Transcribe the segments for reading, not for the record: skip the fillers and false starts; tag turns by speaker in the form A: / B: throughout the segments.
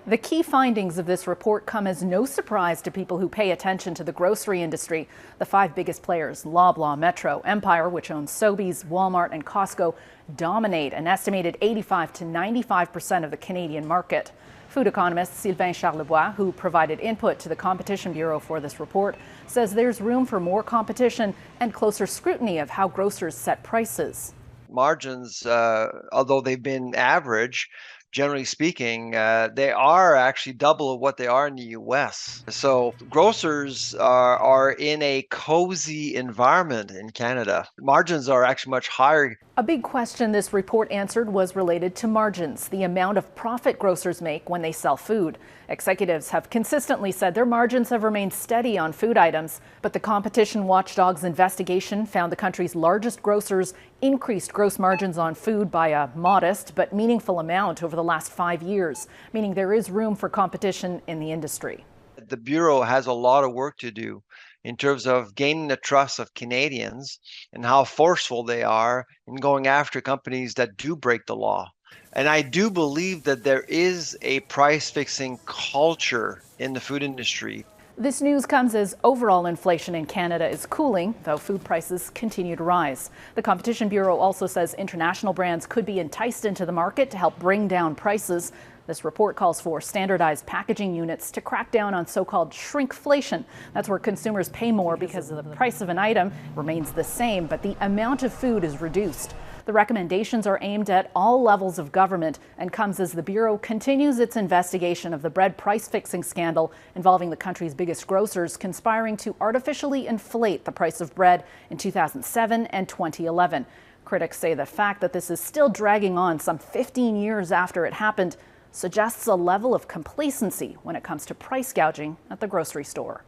A: The key findings of this report come as no surprise to people who pay attention to the grocery industry. The five biggest players, Loblaws, Metro, Empire, which owns Sobeys, Walmart and Costco, dominate an estimated 85 to 95% of the Canadian market. Food economist Sylvain Charlebois, who provided input to the Competition Bureau for this report, says there's room for more competition and closer scrutiny of how grocers set prices.
B: Margins, although they've been average, generally speaking, they are actually double of what they are in the US. So grocers are in a cozy environment in Canada. Margins are actually much higher.
A: A big question this report answered was related to margins, the amount of profit grocers make when they sell food. Executives have consistently said their margins have remained steady on food items, but the competition watchdog's investigation found the country's largest grocers increased gross margins on food by a modest but meaningful amount over the last 5 years, meaning there is room for competition in the industry.
B: The Bureau has a lot of work to do in terms of gaining the trust of Canadians and how forceful they are in going after companies that do break the law. And I do believe that there is a price fixing culture in the food industry.
A: This news comes as overall inflation in Canada is cooling, though food prices continue to rise. The Competition Bureau also says international brands could be enticed into the market to help bring down prices. This report calls for standardized packaging units to crack down on so-called shrinkflation. That's where consumers pay more because the price of an item remains the same, but the amount of food is reduced. The recommendations are aimed at all levels of government and comes as the Bureau continues its investigation of the bread price-fixing scandal involving the country's biggest grocers conspiring to artificially inflate the price of bread in 2007 and 2011. Critics say the fact that this is still dragging on some 15 years after it happened suggests a level of complacency when it comes to price gouging at the grocery store.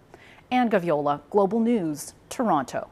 A: Anne Gaviola, Global News, Toronto.